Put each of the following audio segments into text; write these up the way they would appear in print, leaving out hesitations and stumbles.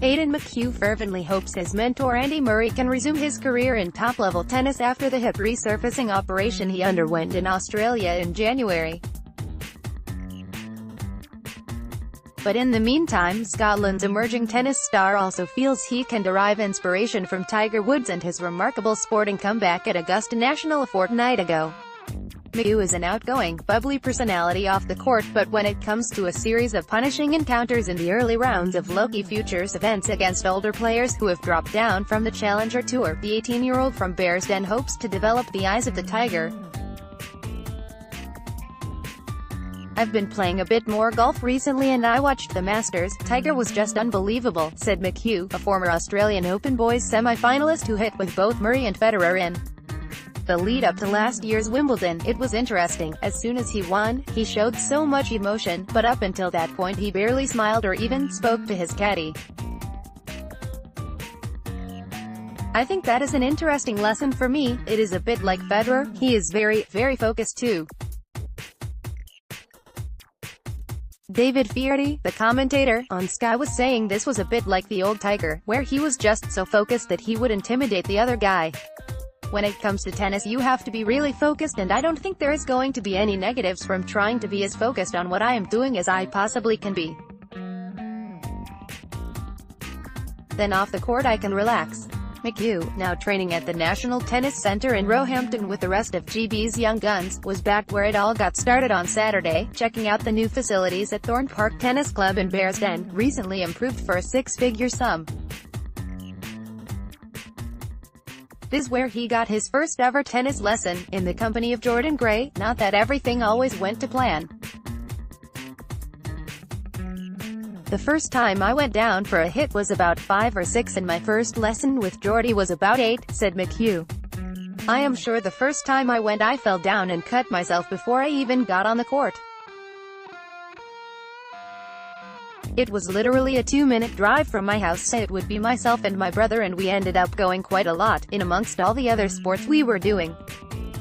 Aidan McHugh fervently hopes his mentor Andy Murray can resume his career in top-level tennis after the hip resurfacing operation he underwent in Australia in January. But in the meantime, Scotland's emerging tennis star also feels he can derive inspiration from Tiger Woods and his remarkable sporting comeback at Augusta National a fortnight ago. McHugh is an outgoing, bubbly personality off the court, but when it comes to a series of punishing encounters in the early rounds of Loki Futures events against older players who have dropped down from the Challenger Tour, the 18-year-old from Bearsden hopes to develop the eyes of the Tiger. "I've been playing a bit more golf recently and I watched the Masters. Tiger was just unbelievable," said McHugh, a former Australian Open boys semi-finalist who hit with both Murray and Federer in the lead-up to last year's Wimbledon. "It was interesting. As soon as he won, he showed so much emotion, but up until that point he barely smiled or even spoke to his caddy. I think that is an interesting lesson for me. It is a bit like Federer. He is very, very focused too." David Fierty, the commentator on Sky, was saying this was a bit like the old Tiger, where he was just so focused that he would intimidate the other guy. "When it comes to tennis you have to be really focused, and I don't think there is going to be any negatives from trying to be as focused on what I am doing as I possibly can be. Then off the court I can relax." McHugh, now training at the National Tennis Centre in Roehampton with the rest of GB's young guns, was back where it all got started on Saturday, checking out the new facilities at Thorne Park Tennis Club in Bearsden, recently improved for a six-figure sum. This is where he got his first ever tennis lesson, in the company of Jordan Gray. "Not that everything always went to plan. The first time I went down for a hit was about 5 or 6 and my first lesson with Jordy was about 8, said McHugh. "I am sure the first time I went I fell down and cut myself before I even got on the court. It was literally a 2-minute drive from my house, so it would be myself and my brother, and we ended up going quite a lot, in amongst all the other sports we were doing."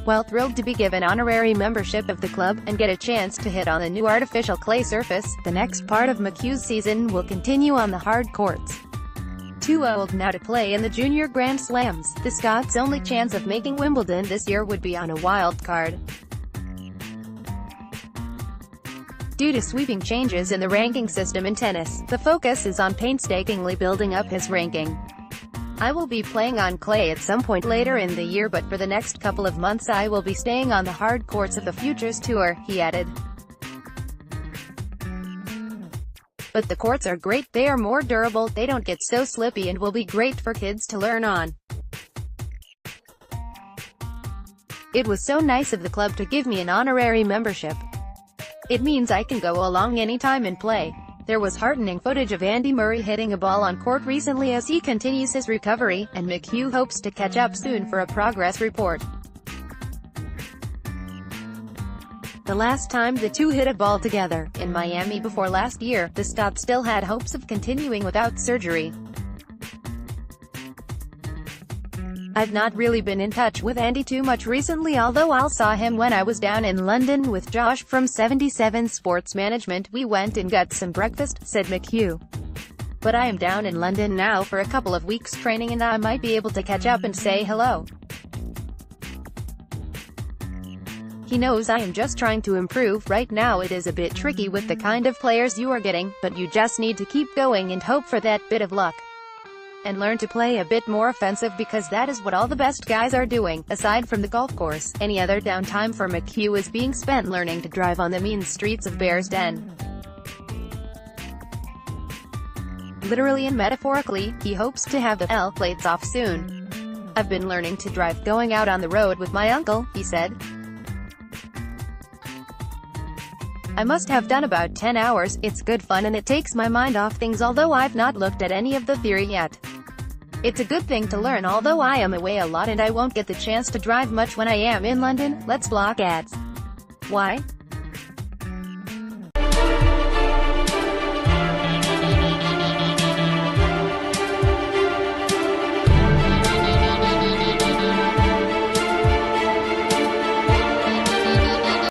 While thrilled to be given honorary membership of the club, and get a chance to hit on the new artificial clay surface, the next part of McHugh's season will continue on the hard courts. Too old now to play in the Junior Grand Slams, the Scots' only chance of making Wimbledon this year would be on a wild card. Due to sweeping changes in the ranking system in tennis, the focus is on painstakingly building up his ranking. "I will be playing on clay at some point later in the year, but for the next couple of months I will be staying on the hard courts of the Futures Tour," he added. "But the courts are great, they are more durable, they don't get so slippy, and will be great for kids to learn on. It was so nice of the club to give me an honorary membership. It means I can go along anytime and play." There was heartening footage of Andy Murray hitting a ball on court recently as he continues his recovery, and McHugh hopes to catch up soon for a progress report. The last time the two hit a ball together, in Miami before last year, the Scots still had hopes of continuing without surgery. "I've not really been in touch with Andy too much recently, although I saw him when I was down in London with Josh from 77 Sports Management. We went and got some breakfast," said McHugh. "But I am down in London now for a couple of weeks training and I might be able to catch up and say hello. He knows I am just trying to improve. Right now it is a bit tricky with the kind of players you are getting, but you just need to keep going and hope for that bit of luck. And learn to play a bit more offensive, because that is what all the best guys are doing." Aside from the golf course, any other downtime for McHugh is being spent learning to drive on the mean streets of Bearsden. Literally and metaphorically, he hopes to have the L plates off soon. "I've been learning to drive going out on the road with my uncle," he said. "I must have done about 10 hours, it's good fun and it takes my mind off things, although I've not looked at any of the theory yet. It's a good thing to learn, although I am away a lot and I won't get the chance to drive much when I am in London." Let's block ads. Why?